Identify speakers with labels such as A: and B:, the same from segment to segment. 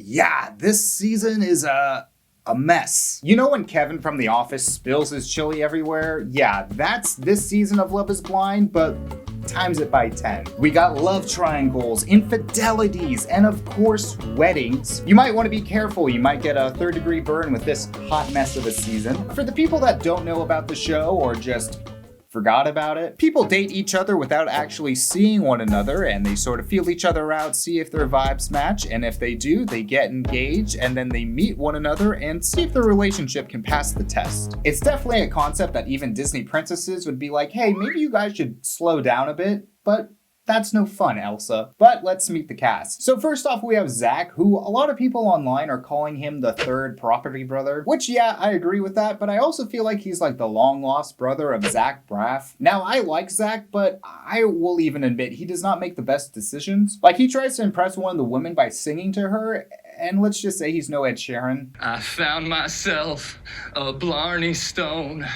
A: Yeah, this season is a mess. You know when Kevin from The Office spills his chili everywhere? Yeah, that's this season of Love is Blind, but times it by 10. We got love triangles, infidelities, and of course, weddings. You might want to be careful. You might get a third-degree burn with this hot mess of a season. For the people that don't know about the show or just forgot about it, people date each other without actually seeing one another, and they sort of feel each other out, see if their vibes match, and if they do, they get engaged, and then they meet one another and see if their relationship can pass the test. It's definitely a concept that even Disney princesses would be like, hey, maybe you guys should slow down a bit, but that's no fun, Elsa. But let's meet the cast. So first off, we have Zack, who a lot of people online are calling him the third property brother, which yeah, I agree with that, but I also feel like he's like the long lost brother of Zach Braff. Now, I like Zack, but I will even admit he does not make the best decisions. Like, he tries to impress one of the women by singing to her, and let's just say he's no Ed Sheeran.
B: I found myself a Blarney Stone.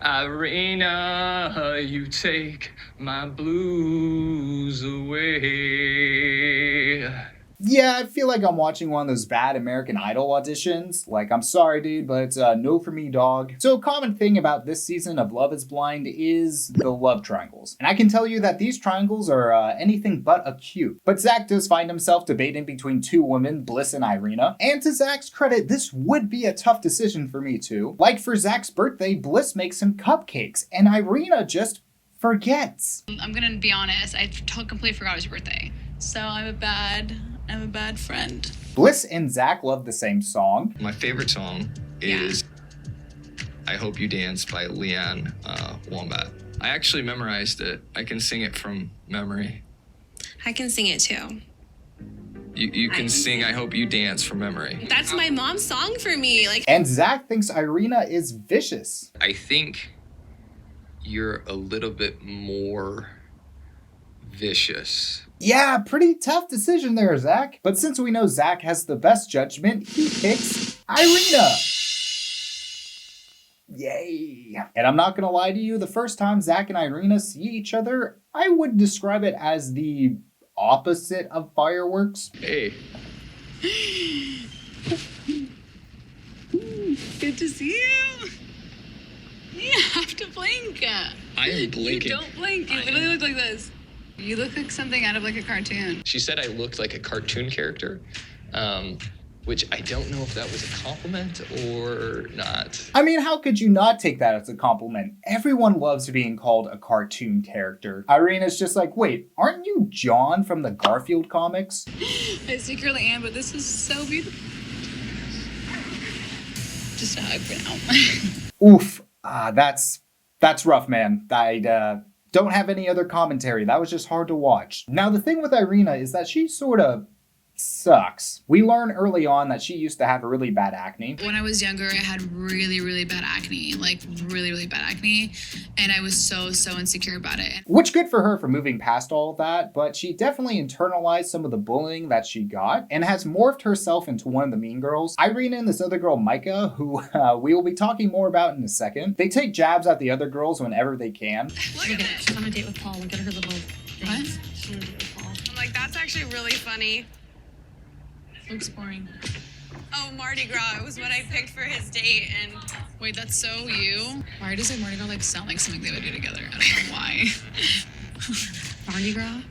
B: Irina, you take my blues away.
A: Yeah, I feel like I'm watching one of those bad American Idol auditions. Like, I'm sorry, dude, but it's a no for me, dog. So a common thing about this season of Love is Blind is the love triangles. And I can tell you that these triangles are anything but acute. But Zack does find himself debating between two women, Bliss and Irina. And to Zack's credit, this would be a tough decision for me too. Like for Zack's birthday, Bliss makes him cupcakes, and Irina just forgets.
C: I'm gonna be honest, I completely forgot it was your birthday. So I'm a bad friend.
A: Bliss and Zack love the same song.
B: My favorite song is I Hope You Dance by Leanne Wombat. I actually memorized it. I can sing it from memory.
D: I can sing it too.
B: You can sing I Hope You Dance from memory.
D: That's my mom's song for me.
A: And Zack thinks Irina is vicious.
B: I think you're a little bit more vicious.
A: Yeah, pretty tough decision there, Zack. But since we know Zack has the best judgment, he picks Irina. Yay. And I'm not gonna lie to you, the first time Zack and Irina see each other, I would describe it as the opposite of fireworks.
B: Hey.
C: Good to see you. You have to blink.
B: I am blinking.
C: You don't blink. You literally look like this. You look like something out of like a cartoon.
B: She said I looked like a cartoon character, which I don't know if that was a compliment or not.
A: I mean, how could you not take that as a compliment? Everyone loves being called a cartoon character. Irina's just like, wait, aren't you John from the Garfield comics?
C: I secretly am, but this is so beautiful. Just a hug for now.
A: Oof. That's rough, man. I don't have any other commentary. That was just hard to watch. Now, the thing with Irina is that she sort of sucks. We learn early on that she used to have a really bad acne.
C: When I was younger, I had really, really bad acne. Like, really, really bad acne. And I was so insecure about it.
A: Which good for her for moving past all of that, but she definitely internalized some of the bullying that she got and has morphed herself into one of the mean girls. Irina and this other girl, Micha, who we will be talking more about in a second, they take jabs at the other girls whenever they can.
C: Look at it.
D: She's on a date with Paul. Look at her little thing.
C: What?
D: She's on a date with Paul. I'm like, that's actually really funny.
C: Looks boring.
D: Oh, Mardi Gras. It was what I picked for his date, and
C: Wait, that's so you? Why does like Mardi Gras like sound like something they would do together? I don't know why.
D: Mardi Gras?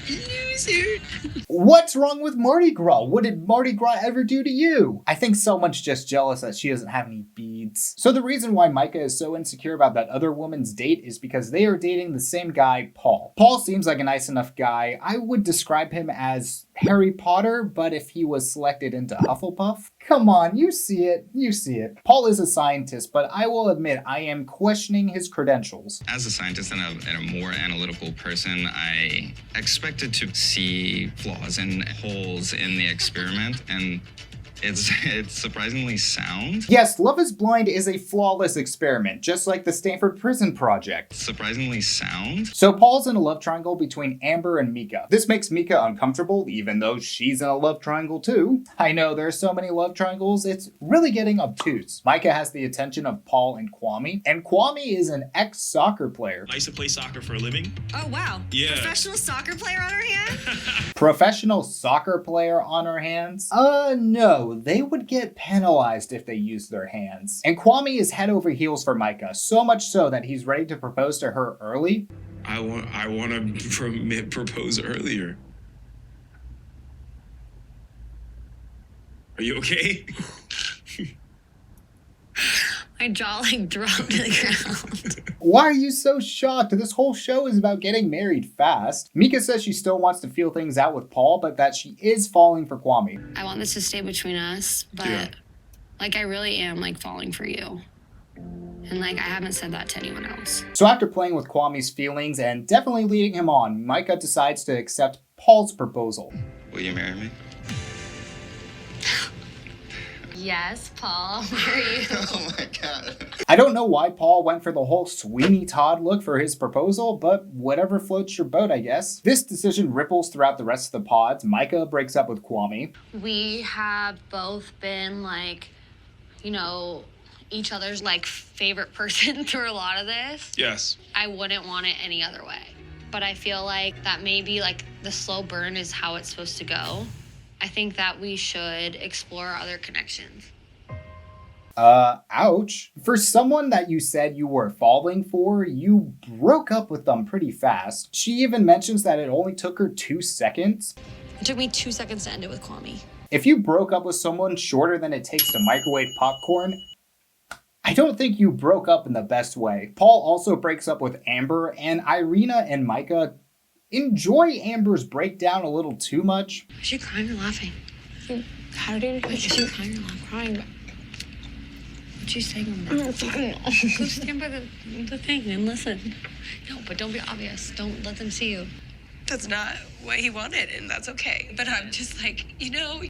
C: Loser.
A: What's wrong with Mardi Gras? What did Mardi Gras ever do to you? I think someone's just jealous that she doesn't have any beads. So the reason why Micha is so insecure about that other woman's date is because they are dating the same guy, Paul. Paul seems like a nice enough guy. I would describe him as Harry Potter, but if he was selected into Hufflepuff. Come on, you see it. You see it. Paul is a scientist, but I will admit I am questioning his credentials.
E: As a scientist and a more analytical person, I expected to see flaws and holes in the experiment, and It's surprisingly sound.
A: Yes, Love is Blind is a flawless experiment, just like the Stanford Prison Project.
E: Surprisingly sound.
A: So Paul's in a love triangle between Amber and Micha. This makes Micha uncomfortable, even though she's in a love triangle too. I know there's so many love triangles, it's really getting obtuse. Micha has the attention of Paul and Kwame is an ex-soccer player.
F: I used to play soccer for a living.
G: Oh, wow.
F: Yeah.
G: Professional soccer player on her hand?
A: Professional soccer player on her hands? No, they would get penalized if they used their hands. And Kwame is head over heels for Micha, so much so that he's ready to propose to her early.
F: I want to propose earlier. Are you okay?
G: My jaw like dropped to the ground.
A: Why are you so shocked? This whole show is about getting married fast. Micha says she still wants to feel things out with Paul, but that she is falling for Kwame.
G: I want this to stay between us, but
F: Yeah.
G: like I really am like falling for you. And like I haven't said that to anyone else.
A: So after playing with Kwame's feelings and definitely leading him on, Micha decides to accept Paul's proposal.
E: Will you marry me?
G: Yes, Paul, I'll marry you.
E: Oh my god.
A: I don't know why Paul went for the whole Sweeney Todd look for his proposal, but whatever floats your boat, I guess. This decision ripples throughout the rest of the pods. Micha breaks up with Kwame.
G: We have both been like, you know, each other's like favorite person through a lot of this.
F: Yes.
G: I wouldn't want it any other way. But I feel like that maybe like the slow burn is how it's supposed to go. I think that we should explore other connections.
A: Ouch. For someone that you said you were falling for, you broke up with them pretty fast. She even mentions that it only took her 2 seconds.
G: It took me 2 seconds to end it with Kwame.
A: If you broke up with someone shorter than it takes to microwave popcorn, I don't think you broke up in the best way. Paul also breaks up with Amber, and Irina and Micha enjoy Amber's breakdown a little too much.
G: Is she crying or laughing? How did it? Is she crying or laughing? Crying. What's she saying? Go stand by the thing and listen. No, but don't be obvious. Don't let them see you.
D: That's not what he wanted, and that's okay. But I'm just like, you know.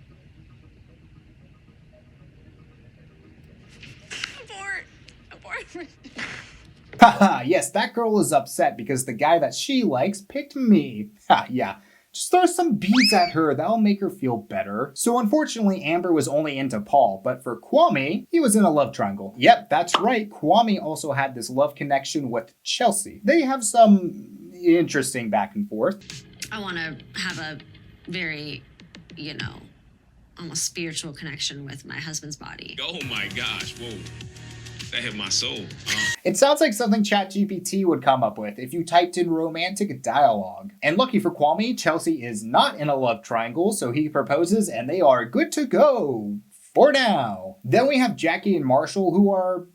D: Abort.
A: Haha, yes, that girl is upset because the guy that she likes picked me. Ha, yeah. Just throw some beads at her, that'll make her feel better. So unfortunately, Amber was only into Paul, but for Kwame, he was in a love triangle. Yep, that's right, Kwame also had this love connection with Chelsea. They have some interesting back and forth.
G: I want to have a very, you know, almost spiritual connection with my husband's body.
F: Oh my gosh, whoa. That hit my soul.
A: It sounds like something ChatGPT would come up with if you typed in romantic dialogue. And lucky for Kwame, Chelsea is not in a love triangle, so he proposes and they are good to go. For now. Then we have Jackie and Marshall, who are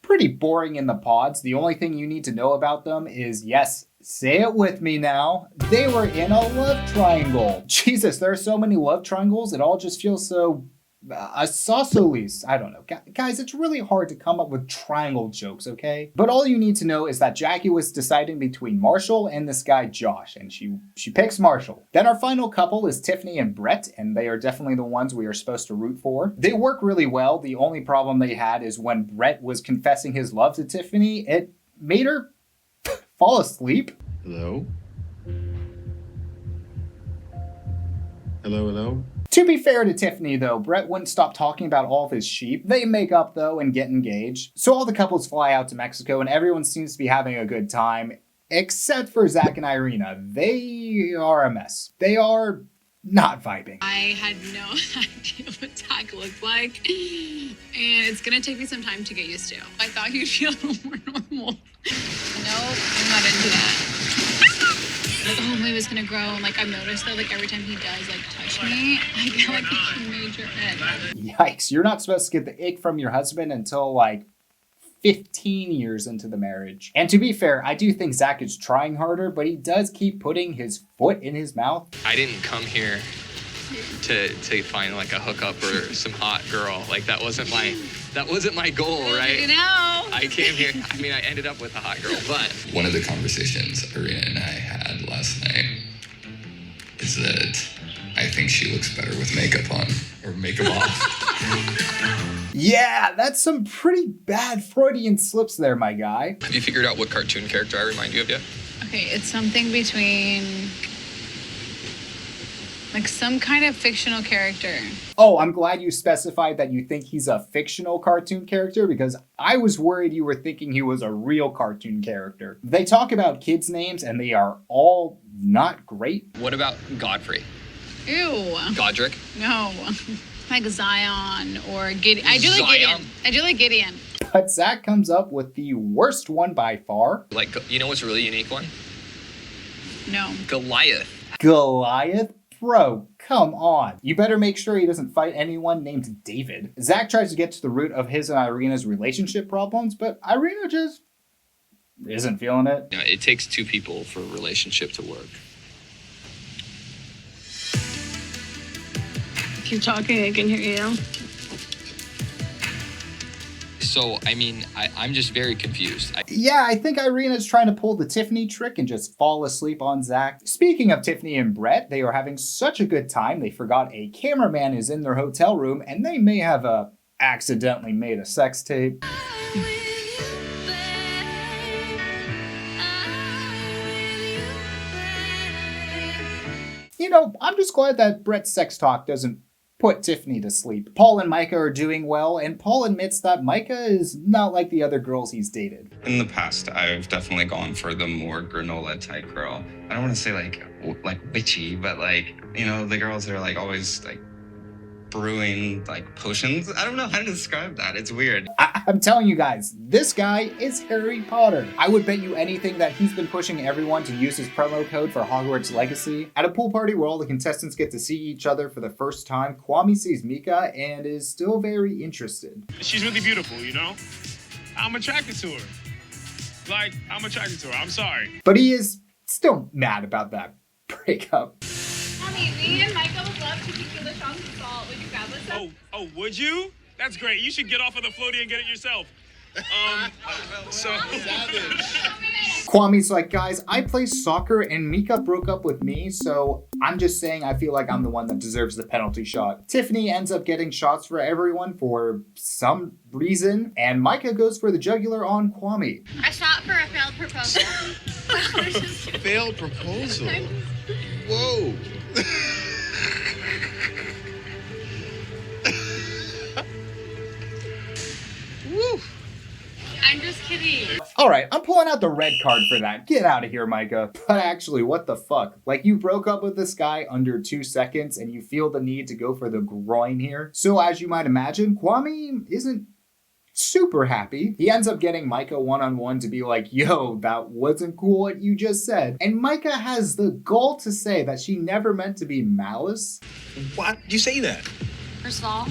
A: pretty boring in the pods. The only thing you need to know about them is, yes, say it with me now, they were in a love triangle. Jesus, there are so many love triangles, it all just feels so isosceles. I don't know. Guys, it's really hard to come up with triangle jokes, okay? But all you need to know is that Jackie was deciding between Marshall and this guy Josh, and she picks Marshall. Then our final couple is Tiffany and Brett, and they are definitely the ones we are supposed to root for. They work really well. The only problem they had is when Brett was confessing his love to Tiffany, it made her fall asleep.
F: Hello? Hello?
A: To be fair to Tiffany, though, Brett wouldn't stop talking about all of his sheep. They make up, though, and get engaged. So all the couples fly out to Mexico, and everyone seems to be having a good time, except for Zack and Irina. They are a mess. They are not vibing.
C: I had no idea what Zack looked like, and it's gonna take me some time to get used to. I thought he'd feel a little more normal. Nope, I'm not into that. Oh, my was gonna grow, and like I've noticed that like every time he does like touch me, I get like a major ick.
A: Yikes, you're not supposed to get the ick from your husband until like 15 years into the marriage. And to be fair, I do think Zack is trying harder, but he does keep putting his foot in his mouth.
B: I didn't come here to find like a hookup or some hot girl. Like that wasn't my goal, right?
C: You know.
B: I came here. I mean, I ended up with a hot girl, but
E: One of the conversations Irina and I had last night is that I
H: I think she looks better with makeup on, or makeup off.
A: Yeah, that's some pretty bad Freudian slips there, my guy.
B: Have you figured out what cartoon character I remind you of yet?
C: Okay, it's something between like some kind of fictional character.
A: Oh, I'm glad you specified that you think he's a fictional cartoon character, because I was worried you were thinking he was a real cartoon character. They talk about kids' names and they are all not great.
B: What about Godfrey?
C: Ew.
B: Godric?
C: No. Like Zion or Gideon. I do like
B: Zion?
C: Gideon. I do like Gideon.
A: But Zack comes up with the worst one by far.
B: Like, you know what's a really unique one?
C: No.
B: Goliath.
A: Goliath? Bro, come on. You better make sure he doesn't fight anyone named David. Zack tries to get to the root of his and Irina's relationship problems, but Irina just isn't feeling it.
B: You know, it takes two people for a relationship to work.
G: Keep talking, I can hear you.
B: So, I mean, I'm just very confused.
A: Yeah, I think Irina's trying to pull the Tiffany trick and just fall asleep on Zack. Speaking of Tiffany and Brett, they are having such a good time they forgot a cameraman is in their hotel room and they may have accidentally made a sex tape. You know, I'm just glad that Brett's sex talk doesn't put Tiffany to sleep. Paul and Micha are doing well, and Paul admits that Micha is not like the other girls he's dated.
E: In the past, I've definitely gone for the more granola type girl. I don't want to say like witchy, but like, you know, the girls that are like always like brewing like potions. I don't know how to describe that. It's weird.
A: I'm telling you guys, this guy is Harry Potter. I would bet you anything that he's been pushing everyone to use his promo code for Hogwarts Legacy. At a pool party where all the contestants get to see each other for the first time, Kwame sees Micha and is still very interested.
F: She's really beautiful, you know? I'm attracted to her. Like, I'm attracted to her. I'm sorry.
A: But he is still mad about that breakup.
C: Mommy, me and Michael would love tequila shots of salt. Would you grab us?
F: Oh, would you? That's great. You should get off of the floaty and get it yourself.
A: Kwame's like, guys, I play soccer and Micha broke up with me, so I'm just saying I feel like I'm the one that deserves the penalty shot. Tiffany ends up getting shots for everyone for some reason, and Micha goes for the jugular on Kwame.
G: I shot for a failed proposal.
I: Failed proposal? Whoa. Woo.
G: I'm just kidding.
A: All right, I'm pulling out the red card for that. Get out of here, Micha. But actually, what the fuck? Like, you broke up with this guy under 2 seconds and you feel the need to go for the groin here. So as you might imagine, Kwame isn't super happy. He ends up getting Micha one-on-one to be like, yo, that wasn't cool what you just said. And Micha has the gall to say that she never meant to be malice.
I: Why did you say that?
G: First of all,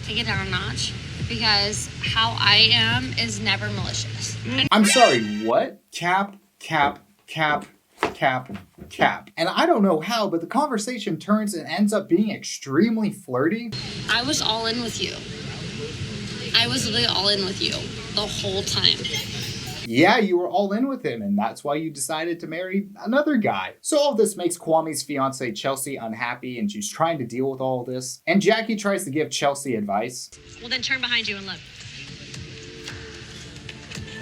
G: take it down a notch. Because how I am is never malicious.
A: I'm sorry, what? Cap. And I don't know how, but the conversation turns and ends up being extremely flirty.
G: I was all in with you. I was literally all in with you the whole time.
A: Yeah, you were all in with him, and that's why you decided to marry another guy. So all this makes Kwame's fiance Chelsea unhappy, and she's trying to deal with all this. And Jackie tries to give Chelsea advice.
G: Well, then turn behind you and look.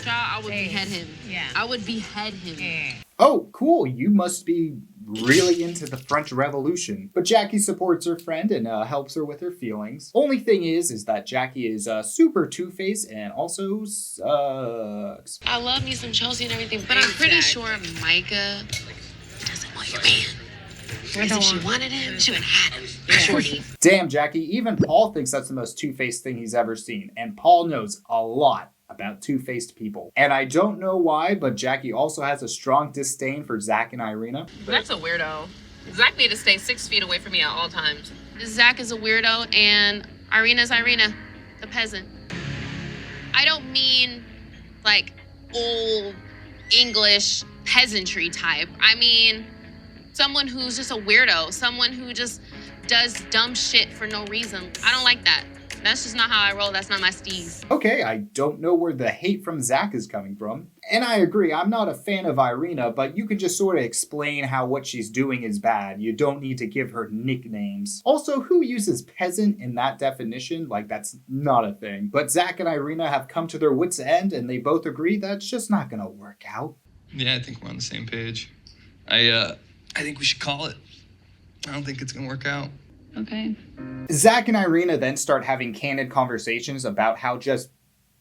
G: I would behead him. Yeah. I would behead him.
A: Oh, cool, you must be really into the French Revolution. But Jackie supports her friend and helps her with her feelings. Only thing is that Jackie is super two-faced and also sucks.
G: I love me some Chelsea and everything, but I'm pretty sure Micha doesn't want your man. Because if she wanted him, she would have had him. Shorty.
A: Damn, Jackie, even Paul thinks that's the most two-faced thing he's ever seen. And Paul knows a lot about two-faced people. And I don't know why, but Jackie also has a strong disdain for Zack and Irina.
J: That's a weirdo. Zack need to stay 6 feet away from me at all times.
G: Zack is a weirdo, and Irina's Irina, the peasant. I don't mean, like, old English peasantry type. I mean, someone who's just a weirdo. Someone who just does dumb shit for no reason. I don't like that.
J: That's just not how I roll. That's not my steez.
A: Okay, I don't know where the hate from Zack is coming from. And I agree, I'm not a fan of Irina, but you can just sort of explain how what she's doing is bad. You don't need to give her nicknames. Also, who uses peasant in that definition? Like, that's not a thing. But Zack and Irina have come to their wits' end, and they both agree that's just not gonna work out.
B: Yeah, I think we're on the same page. I think we should call it. I don't think it's gonna work out.
C: Okay.
A: Zack and Irina then start having candid conversations about how just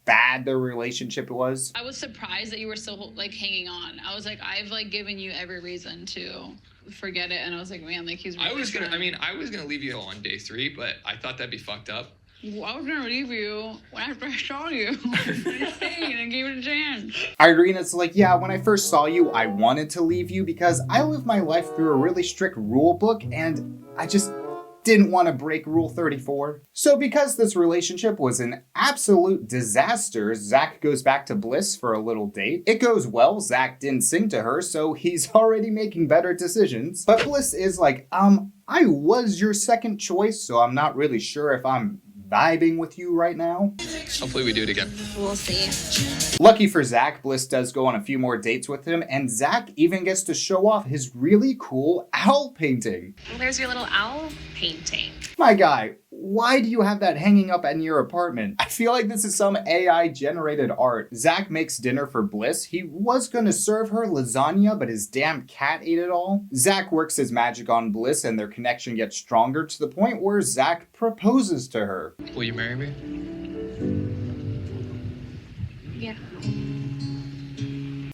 A: bad their relationship was.
C: I was surprised that you were still like hanging on. I was like, I've like given you every reason to forget it, and I was like, man, like he's. Really
B: I was gonna leave you on day 3, but I thought that'd be fucked up.
C: Well, I was gonna leave you when I first saw you. And gave it a chance.
A: Irina's like, yeah, when I first saw you, I wanted to leave you because I live my life through a really strict rule book, and I just didn't want to break Rule 34. So because this relationship was an absolute disaster, Zack goes back to Bliss for a little date. It goes well, Zack didn't sing to her, so he's already making better decisions. But Bliss is like, I was your second choice, so I'm not really sure if I'm vibing with you right now.
B: Hopefully we do it again.
G: We'll see.
A: Lucky for Zack, Bliss does go on a few more dates with him, and Zack even gets to show off his really cool owl painting.
J: Well, there's your little owl painting.
A: My guy, why do you have that hanging up in your apartment? I feel like this is some AI-generated art. Zack makes dinner for Bliss. He was gonna serve her lasagna, but his damn cat ate it all. Zack works his magic on Bliss, and their connection gets stronger to the point where Zack proposes to her.
B: Will you marry me?
J: Yeah.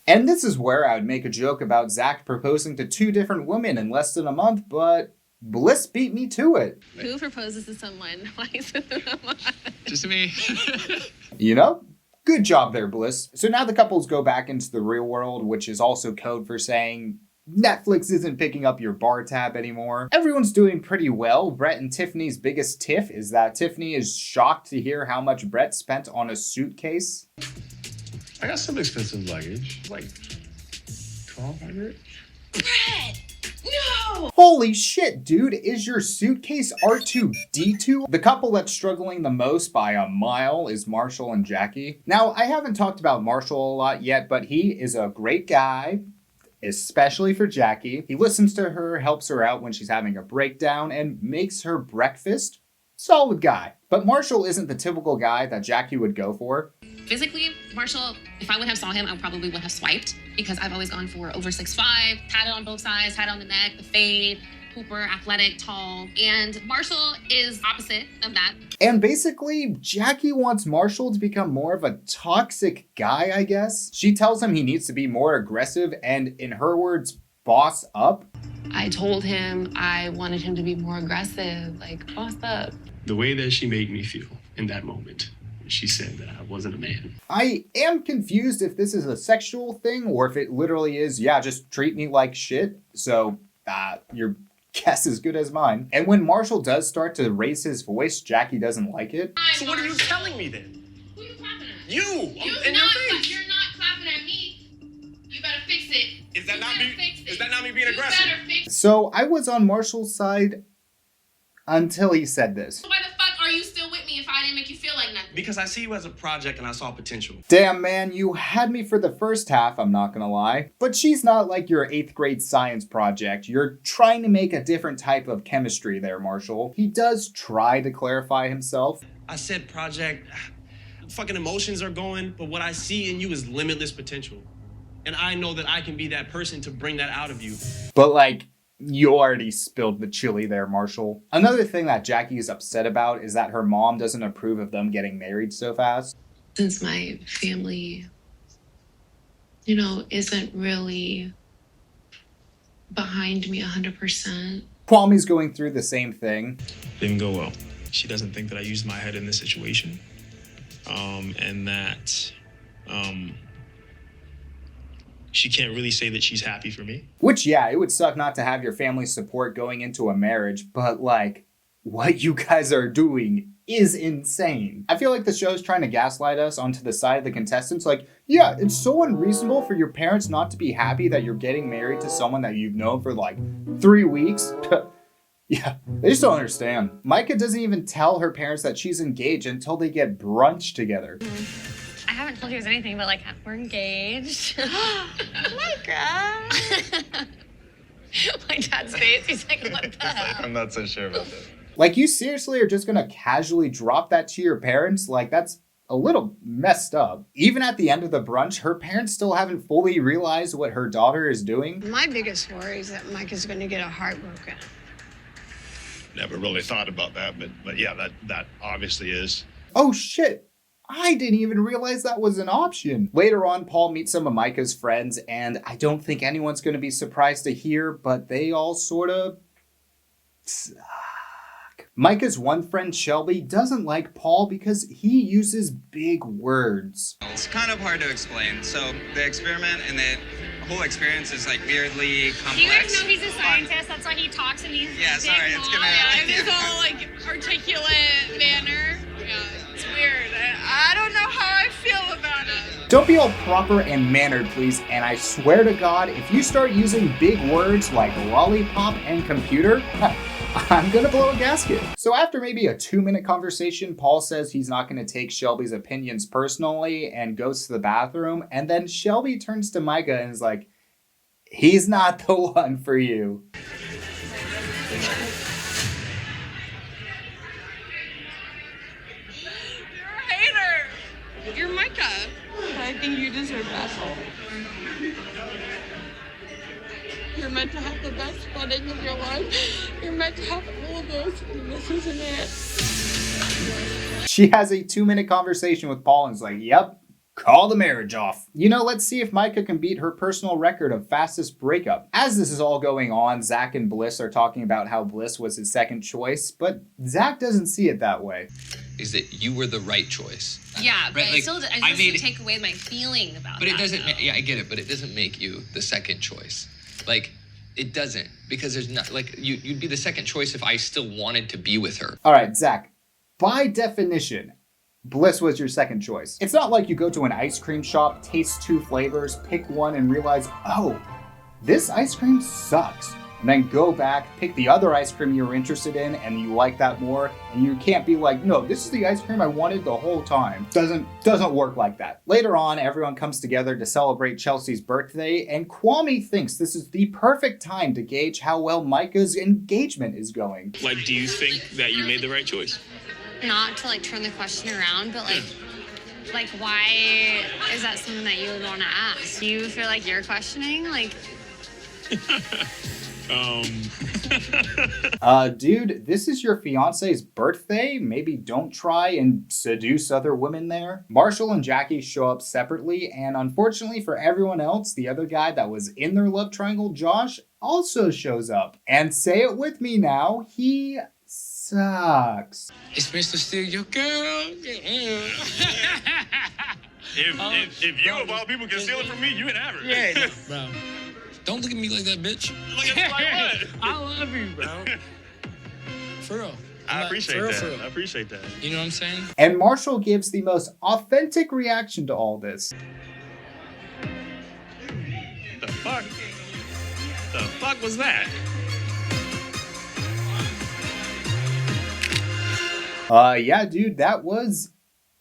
A: And this is where I would make a joke about Zack proposing to 2 different women in less than a month, but Bliss beat me to it.
G: Who proposes to someone? Why is it
B: Just me.
A: You know? Good job there, Bliss. So now the couples go back into the real world, which is also code for saying Netflix isn't picking up your bar tab anymore. Everyone's doing pretty well. Brett and Tiffany's biggest tiff is that Tiffany is shocked to hear how much Brett spent on a suitcase.
F: I got some expensive luggage, like $1,200.
G: Brett! No!
A: Holy shit, dude, is your suitcase R2-D2? The couple that's struggling the most by a mile is Marshal and Jackie. Now, I haven't talked about Marshal a lot yet, but he is a great guy, especially for Jackie. He listens to her, helps her out when she's having a breakdown, and makes her breakfast. Solid guy. But Marshal isn't the typical guy that Jackie would go for.
J: Physically, Marshall, if I would have saw him, I probably would have swiped because I've always gone for over 6'5", tatted on both sides, tatted on the neck, the fade, pooper, athletic, tall. And Marshall is opposite of that.
A: And basically, Jackie wants Marshall to become more of a toxic guy, I guess. She tells him he needs to be more aggressive and, in her words, boss up.
G: I told him I wanted him to be more aggressive, like boss up.
F: The way that she made me feel in that moment, she said that I wasn't a man.
A: I am confused if this is a sexual thing or if it literally is, yeah, just treat me like shit. So, your guess is good as mine. And when Marshall does start to raise his voice, Jackie doesn't like it.
I: So what are you telling me then?
J: Who you clapping at?
I: You!
J: You're
I: In your face!
J: You're not clapping at me. You better fix it.
I: Is that
J: You
I: not
J: better
I: me?
J: fix it.
I: Is that not me being
J: You
I: aggressive?
J: better fix it.
A: So I was on Marshall's side until he said this.
J: Why the fuck are you still with me if I didn't make you feel like nothing?
I: Because I see you as a project and I saw potential.
A: Damn, man, you had me for the first half, I'm not gonna lie. But she's not like your 8th grade science project. You're trying to make a different type of chemistry there, Marshall. He does try to clarify himself.
I: I said project, fucking emotions are going, but what I see in you is limitless potential. And I know that I can be that person to bring that out of you.
A: But like, you already spilled the chili there, Marshall. Another thing that Jackie is upset about is that her mom doesn't approve of them getting married so fast.
G: Since my family, isn't really behind me 100%.
A: Kwame's going through the same thing.
F: Didn't go well. She doesn't think that I used my head in this situation. And that she can't really say that she's happy for me.
A: Which, yeah, it would suck not to have your family's support going into a marriage, but like, what you guys are doing is insane. I feel like the show's trying to gaslight us onto the side of the contestants. Like, yeah, it's so unreasonable for your parents not to be happy that you're getting married to someone that you've known for like 3 weeks. Yeah, they just don't understand. Micha doesn't even tell her parents that she's engaged until they get brunch together.
G: I haven't told you guys anything, but like we're engaged. Micah. My dad's face. He's like, what the hell?
E: I'm not so sure about that.
A: Like, you seriously are just gonna casually drop that to your parents? Like, that's a little messed up. Even at the end of the brunch, her parents still haven't fully realized what her daughter is doing.
K: My biggest worry is that Mike is going to get a heart broken.
F: Never really thought about that, but yeah, that obviously is.
A: Oh shit! I didn't even realize that was an option. Later on, Paul meets some of Micah's friends, and I don't think anyone's going to be surprised to hear, but they all sort of suck. Micah's one friend, Shelby, doesn't like Paul because he uses big words.
E: It's kind of hard to explain. So the experiment and the whole experience is like weirdly complex.
G: Do you guys know he's a scientist? That's why he talks in these
E: Yeah,
G: big
E: sorry, it's gonna...
C: Yeah, in this whole like articulate manner. Yeah, it's weird. I don't know how I feel about it.
A: Don't be all proper and mannered, please, and I swear to God, if you start using big words like lollipop and computer, I'm gonna blow a gasket. So after maybe a 2-minute conversation, Paul says he's not gonna take Shelby's opinions personally and goes to the bathroom, and then Shelby turns to Micha and is like, he's not the one for you.
C: You're a hater. You're Micah. I think you deserve better. You're meant to have the best wedding of your life. You're meant to have all of this, and this isn't it.
A: She has a 2-minute conversation with Paul and is like, yep, call the marriage off. You know, let's see if Micha can beat her personal record of fastest breakup. As this is all going on, Zack and Bliss are talking about how Bliss was his second choice, but Zack doesn't see it that way.
H: Is that you were the right choice.
J: Yeah, but
H: Right, like,
J: I still take away my feeling about
H: But
J: that.
H: it doesn't,
J: though.
H: yeah, I get it, but it doesn't make you the second choice. Like, it doesn't, because there's not, like, you'd be the second choice if I still wanted to be with her.
A: All right, Zack, by definition, Bliss was your second choice. It's not like you go to an ice cream shop, taste 2 flavors, pick one, and realize, oh, this ice cream sucks. And then go back, pick the other ice cream you were interested in, and you like that more, and you can't be like, no, this is the ice cream I wanted the whole time. Doesn't work like that. Later on, everyone comes together to celebrate Chelsea's birthday, and Kwame thinks this is the perfect time to gauge how well Micah's engagement is going.
F: Like, do you think that you made the right choice?
G: Not to like turn the question around, but like why is that something that you would want to ask? Do you feel like you're questioning? Like,
A: Dude, this is your fiance's birthday. Maybe don't try and seduce other women there. Marshall and Jackie show up separately, and unfortunately for everyone else, the other guy that was in their love triangle, Josh, also shows up. And say it with me now, he sucks.
H: It's Mr. Steal Your Girl.
F: If you of all people can steal it from me, you can have it.
H: Yeah, bro. Don't look at me like that, bitch.
F: Look at like what?
H: I love you, bro. For real.
F: I appreciate that.
H: For real.
F: I appreciate that.
H: You know what I'm saying?
A: And Marshall gives the most authentic reaction to all this.
F: The fuck? The fuck was that?
A: Yeah, dude, that was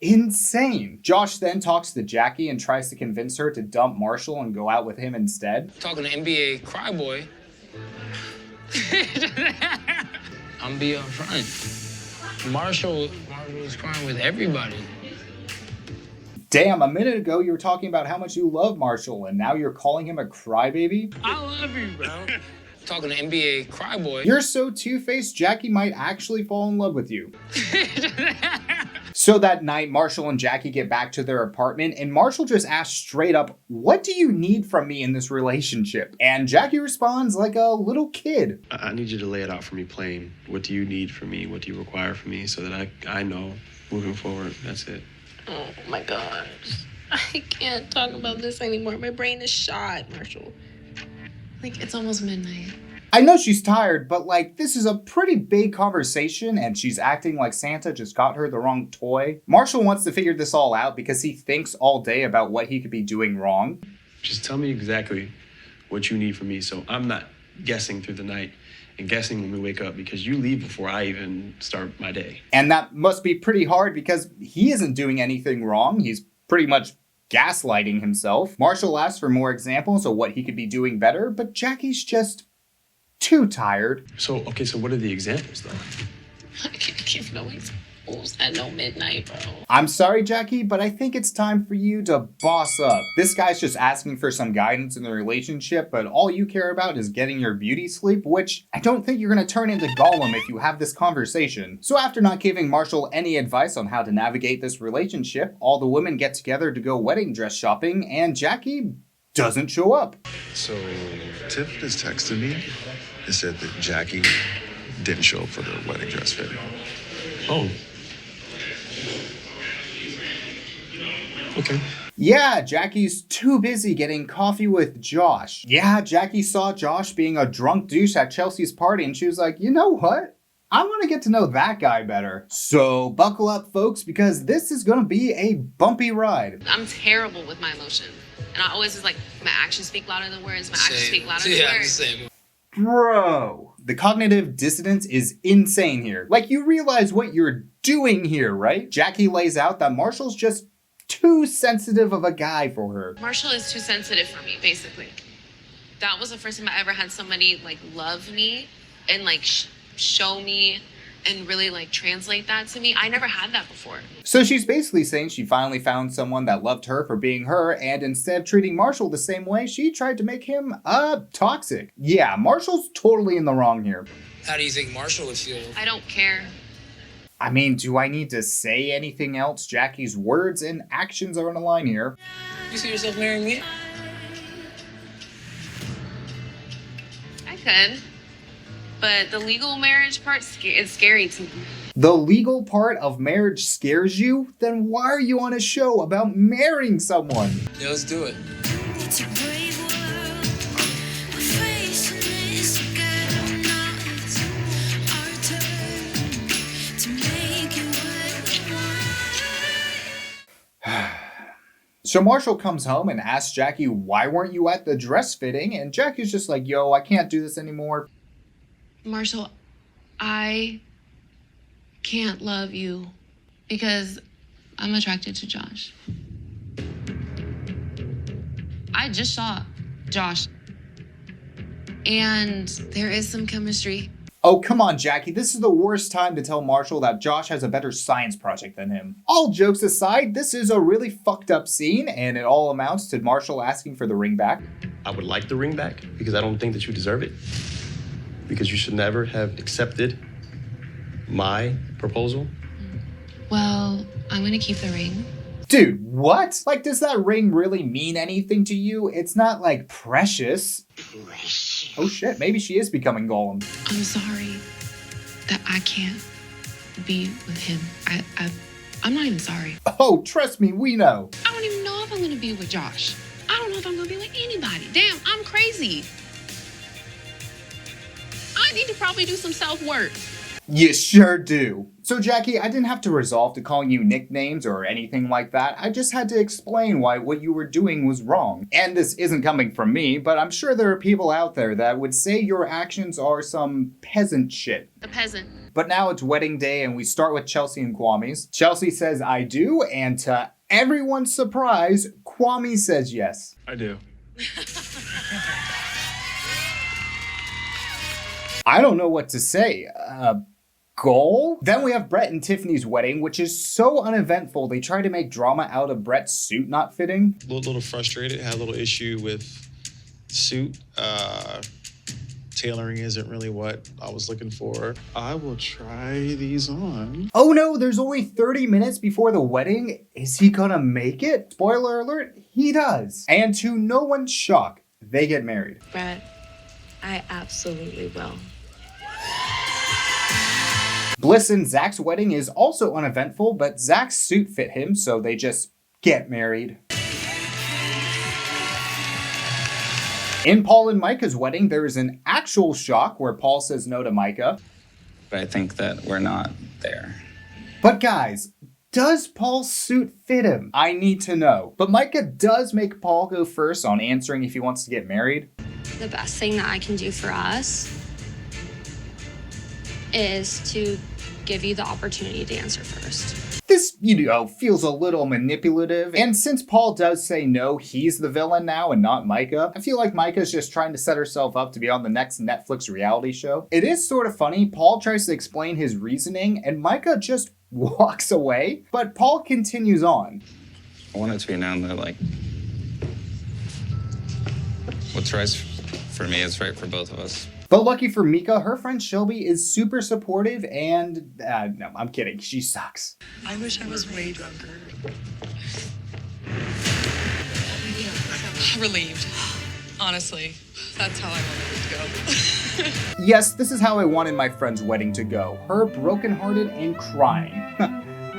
A: insane. Josh then talks to Jackie and tries to convince her to dump Marshall and go out with him instead.
H: Talking to NBA Cryboy. I'm be upfront. Marshall was crying with everybody.
A: Damn, a minute ago you were talking about how much you love Marshall, and now you're calling him a crybaby?
H: I love you, bro. Talking to NBA Cryboy.
A: You're so two-faced, Jackie might actually fall in love with you. So that night, Marshall and Jackie get back to their apartment, and Marshall just asks straight up, what do you need from me in this relationship? And Jackie responds like a little kid.
I: I need you to lay it out for me plain. What do you need from me? What do you require from me so that I know moving forward? That's it.
D: Oh my gosh. I can't talk about this anymore. My brain is shot, Marshall.
J: Like, it's almost midnight.
A: I know she's tired, but like, this is a pretty big conversation and she's acting like Santa just got her the wrong toy. Marshall wants to figure this all out because he thinks all day about what he could be doing wrong.
I: Just tell me exactly what you need from me so I'm not guessing through the night and guessing when we wake up because you leave before I even start my day.
A: And that must be pretty hard because he isn't doing anything wrong. He's pretty much gaslighting himself. Marshall asks for more examples of what he could be doing better, but Jackie's just too tired.
I: So what are the examples, though?
D: I can't give no examples at no midnight, bro.
A: I'm sorry, Jackie, but I think it's time for you to boss up. This guy's just asking for some guidance in the relationship, but all you care about is getting your beauty sleep, which I don't think you're gonna turn into Gollum if you have this conversation. So after not giving Marshall any advice on how to navigate this relationship, all the women get together to go wedding dress shopping, and Jackie doesn't show up.
L: So Tiff has texted me and said that Jackie didn't show up for the wedding dress fitting.
I: Oh. Okay.
A: Yeah, Jackie's too busy getting coffee with Josh. Yeah, Jackie saw Josh being a drunk douche at Chelsea's party and she was like, you know what? I want to get to know that guy better. So buckle up, folks, because this is going to be a bumpy ride.
J: I'm terrible with my emotions. And I always was like, my actions speak louder than words. My actions speak louder than words.
H: Same.
A: Bro, the cognitive dissonance is insane here. Like, you realize what you're doing here, right? Jackie lays out that Marshall's just too sensitive of a guy for her.
J: Marshall is too sensitive for me, basically. That was the first time I ever had somebody like love me and like show me and really like translate that to me. I never had that before.
A: So she's basically saying she finally found someone that loved her for being her, and instead of treating Marshall the same way, she tried to make him, toxic. Yeah, Marshall's totally in the wrong here.
H: How do you think Marshall would feel?
J: I don't care.
A: I mean, do I need to say anything else? Jackie's words and actions are on the line here.
H: You see yourself marrying me?
J: I could. But the legal marriage part is scary to me.
A: The legal part of marriage scares you? Then why are you on a show about marrying someone?
H: Yeah, let's do it.
M: It's a brave world. We're facing this together now. It's our turn to make it what we want.
A: So Marshall comes home and asks Jackie, why weren't you at the dress fitting? And Jackie's just like, yo, I can't do this anymore.
J: Marshall, I can't love you because I'm attracted to Josh. I just saw Josh, and there is some chemistry.
A: Oh, come on, Jackie. This is the worst time to tell Marshall that Josh has a better science project than him. All jokes aside, this is a really fucked up scene, and it all amounts to Marshall asking for the ring back.
I: I would like the ring back because I don't think that you deserve it. Because you should never have accepted my proposal.
J: Well, I'm gonna keep the ring.
A: Dude, what? Like, does that ring really mean anything to you? It's not, like, precious. Oh shit, maybe she is becoming Gollum.
J: I'm sorry that I can't be with him. I'm not even sorry.
A: Oh, trust me, we know.
J: I don't even know if I'm gonna be with Josh. I don't know if I'm gonna be with anybody. Damn, I'm crazy. I need to probably do some self-work.
A: You sure do. So Jackie, I didn't have to resolve to calling you nicknames or anything like that. I just had to explain why what you were doing was wrong. And this isn't coming from me, but I'm sure there are people out there that would say your actions are some peasant shit.
J: The peasant.
A: But now it's wedding day and we start with Chelsea and Kwame's. Chelsea says, I do, and to everyone's surprise, Kwame says yes.
F: I do.
A: I don't know what to say. Goal? Then we have Brett and Tiffany's wedding, which is so uneventful. They try to make drama out of Brett's suit not fitting.
I: A little frustrated, had a little issue with suit. Tailoring isn't really what I was looking for.
L: I will try these on.
A: Oh no, there's only 30 minutes before the wedding. Is he gonna make it? Spoiler alert, he does. And to no one's shock, they get married.
G: Brett, I absolutely will.
A: Bliss and Zack's wedding is also uneventful, but Zack's suit fit him, so they just get married. In Paul and Micha's wedding, there is an actual shock where Paul says no to Micha.
E: But I think that we're not there.
A: But guys, does Paul's suit fit him? I need to know. But Micha does make Paul go first on answering if he wants to get married.
G: The best thing that I can do for us is to give you the opportunity to answer first.
A: This, feels a little manipulative, and since Paul does say no, he's the villain now and not Micha, I feel like Micah's just trying to set herself up to be on the next Netflix reality show. It is sort of funny, Paul tries to explain his reasoning, and Micha just walks away, but Paul continues on.
E: I want it to be known that, like, what's right for me is right for both of us.
A: But lucky for Micha, her friend Shelby is super supportive and, no, I'm kidding, she sucks.
N: I wish I was way drunker. Relieved. Honestly, that's how I wanted it to go.
A: Yes, this is how I wanted my friend's wedding to go. Her brokenhearted and crying.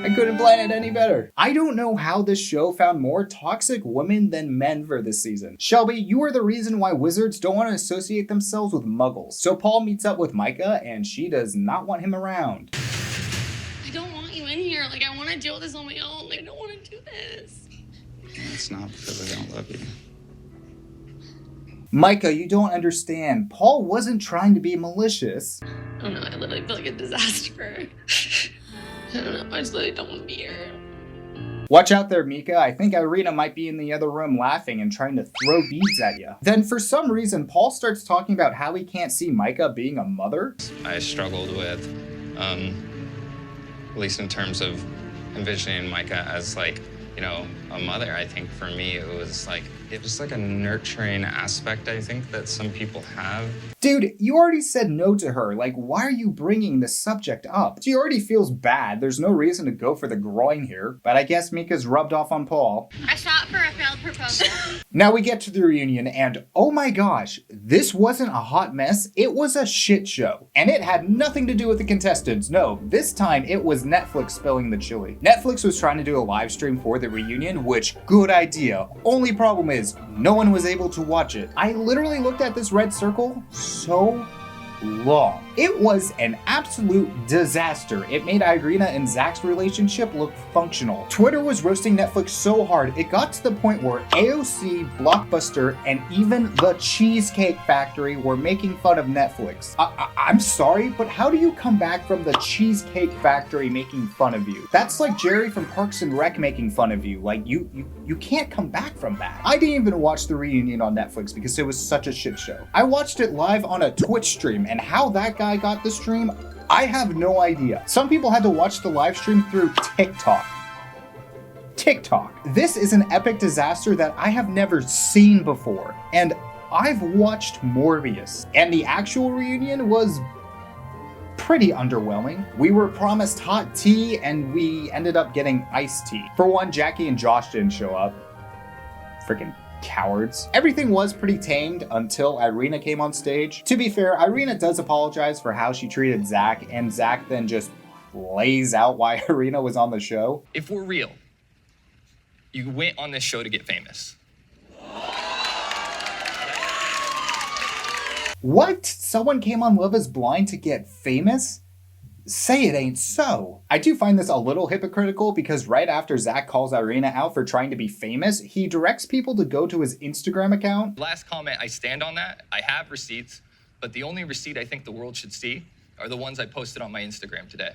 A: I couldn't plan it any better. I don't know how this show found more toxic women than men for this season. Shelby, you are the reason why wizards don't want to associate themselves with muggles. So Paul meets up with Micha and she does not want him around.
J: I don't want you in here. Like, I want to deal with this on my own. I don't want to do this.
E: It's not because I don't love you.
A: Micha, you don't understand. Paul wasn't trying to be malicious.
J: I don't know. I literally feel like a disaster. I don't know. I just literally don't want to be here.
A: Watch out there, Micha. I think Irina might be in the other room laughing and trying to throw beads at you. Then for some reason, Paul starts talking about how he can't see Micha being a mother.
E: I struggled with, at least in terms of envisioning Micha as, like, a mother. I think for me, it was like a nurturing aspect, I think, that some people have.
A: Dude, you already said no to her. Like, why are you bringing the subject up? She already feels bad. There's no reason to go for the groin here. But I guess Mika's rubbed off on Paul.
J: I shot for a failed proposal.
A: Now we get to the reunion, and oh my gosh, this wasn't a hot mess. It was a shit show. And it had nothing to do with the contestants. No, this time it was Netflix spilling the chili. Netflix was trying to do a live stream for the reunion, which, good idea. Only problem is, no one was able to watch it. I literally looked at this red circle so long. It was an absolute disaster. It made Irina and Zack's relationship look functional. Twitter was roasting Netflix so hard, it got to the point where AOC, Blockbuster, and even the Cheesecake Factory were making fun of Netflix. I'm sorry, but how do you come back from the Cheesecake Factory making fun of you? That's like Jerry from Parks and Rec making fun of you. Like, you can't come back from that. I didn't even watch the reunion on Netflix because it was such a shit show. I watched it live on a Twitch stream, and how that guy got the stream, I have no idea. Some people had to watch the live stream through TikTok. This is an epic disaster that I have never seen before, and I've watched Morbius, and the actual reunion was pretty underwhelming. We were promised hot tea, and we ended up getting iced tea. For one, Jackie and Josh didn't show up. Freaking cowards. Everything was pretty tamed until Irina came on stage. To be fair, Irina does apologize for how she treated Zack, and Zack then just lays out why Irina was on the show.
H: If we're real, you went on this show to get famous.
A: What? Someone came on Love is Blind to get famous? Say it ain't so. I do find this a little hypocritical because right after Zack calls Irina out for trying to be famous, he directs people to go to his Instagram account.
H: Last comment, I stand on that. I have receipts, but the only receipt I think the world should see are the ones I posted on my Instagram today.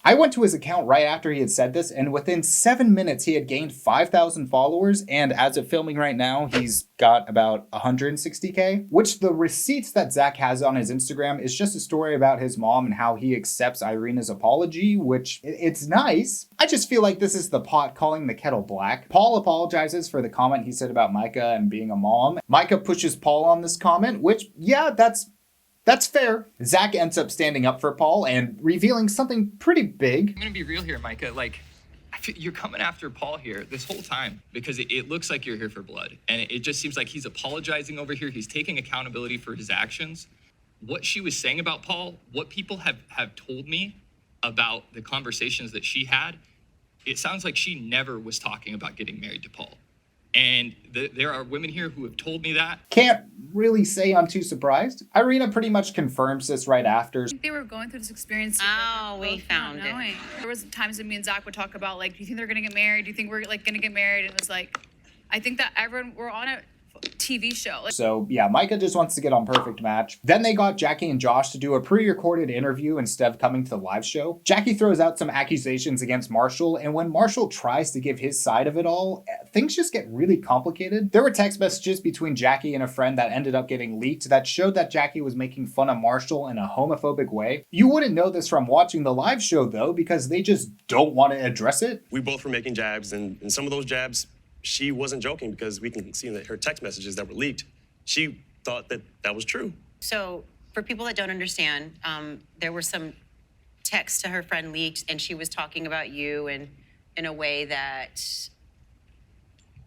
A: I went to his account right after he had said this, and within 7 minutes, he had gained 5,000 followers, and as of filming right now, he's got about 160K, which the receipts that Zack has on his Instagram is just a story about his mom and how he accepts Irina's apology, which it's nice. I just feel like this is the pot calling the kettle black. Paul apologizes for the comment he said about Micha and being a mom. Micha pushes Paul on this comment, which, yeah, that's fair. Zack ends up standing up for Paul and revealing something pretty big.
H: I'm gonna be real here, Micha. Like, you're coming after Paul here this whole time because it looks like you're here for blood. And it just seems like he's apologizing over here. He's taking accountability for his actions. What she was saying about Paul, what people have told me about the conversations that she had, it sounds like she never was talking about getting married to Paul. And there are women here who have told me that.
A: Can't really say I'm too surprised. Irina pretty much confirms this right after.
C: I think they were going through this experience.
G: Oh, we found it.
C: There was times that me and Zack would talk about, like, do you think they're gonna get married? Do you think we're, like, gonna get married? And it was like, I think that we're on a
O: TV show.
A: So yeah, Micha just wants to get on Perfect Match. Then they got Jackie and Josh to do a pre-recorded interview instead of coming to the live show. Jackie throws out some accusations against Marshall, and when Marshall tries to give his side of it all, things just get really complicated. There were text messages between Jackie and a friend that ended up getting leaked that showed that Jackie was making fun of Marshall in a homophobic way. You wouldn't know this from watching the live show though, because they just don't want to address it.
I: We both were making jabs, and some of those jabs, she wasn't joking because we can see in her text messages that were leaked. She thought that that was true.
P: So for people that don't understand, there were some texts to her friend leaked, and she was talking about you and in a way that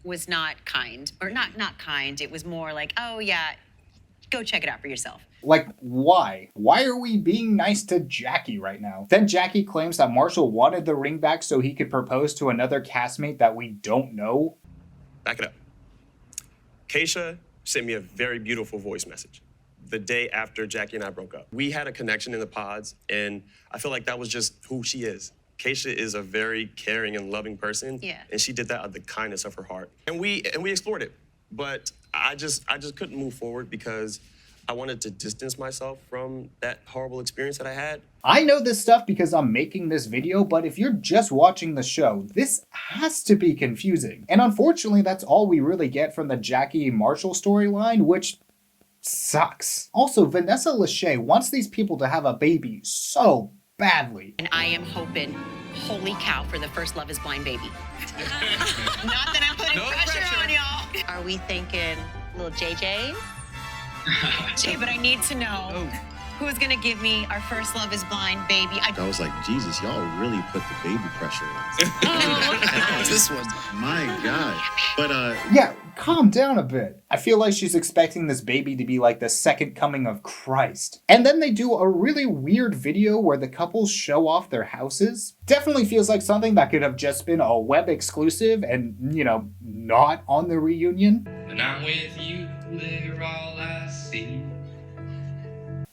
P: was not kind, or not kind. It was more like, oh yeah, go check it out for yourself.
A: Like, why? Why are we being nice to Jackie right now? Then Jackie claims that Marshall wanted the ring back so he could propose to another castmate that we don't know.
I: Back it up. Keisha sent me a very beautiful voice message the day after Jackie and I broke up. We had a connection in the pods, and I feel like that was just who she is. Keisha is a very caring and loving person, and she did that out of the kindness of her heart. And we explored it, but I just couldn't move forward because I wanted to distance myself from that horrible experience that I had.
A: I know this stuff because I'm making this video, but if you're just watching the show, this has to be confusing. And unfortunately, that's all we really get from the Jackie Marshall storyline, which sucks. Also, Vanessa Lachey wants these people to have a baby so badly.
P: And I am hoping, holy cow, for the first Love is Blind baby. Not that I'm putting pressure on y'all. Are we thinking little JJ? Jay, but I need to know who's gonna give me our first Love is Blind baby.
Q: I was like, Jesus, y'all really put the baby pressure on. This one, my God. But
A: yeah, calm down a bit. I feel like she's expecting this baby to be like the second coming of Christ. And then they do a really weird video where the couples show off their houses. Definitely feels like something that could have just been a web exclusive and, you know, not on the reunion.
B: When I'm with you, they're all I see.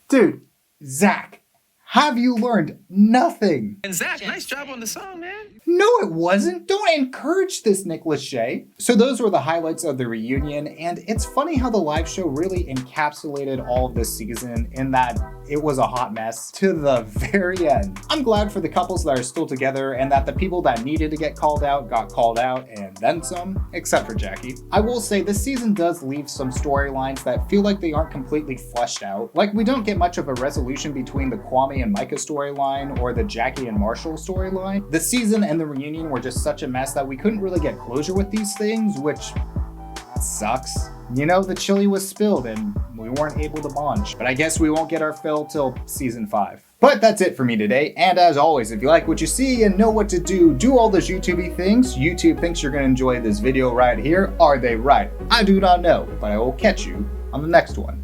A: Dude, Zack, have you learned nothing?
H: And Zack, nice job on the song, man.
A: No, it wasn't. Don't encourage this, Nick Lachey. So those were the highlights of the reunion, and it's funny how the live show really encapsulated all of this season in that it was a hot mess to the very end. I'm glad for the couples that are still together and that the people that needed to get called out got called out and then some, except for Jackie. I will say this season does leave some storylines that feel like they aren't completely fleshed out. Like, we don't get much of a resolution between the Kwame and Micha storyline or the Jackie and Marshall storyline. The season and the reunion were just such a mess that we couldn't really get closure with these things, which sucks. You know, the chili was spilled and we weren't able to bond. But I guess we won't get our fill till season 5. But that's it for me today, and as always, if you like what you see and know what to do, do all those YouTube-y things. YouTube thinks you're gonna enjoy this video right here. Are they right? I do not know, but I will catch you on the next one.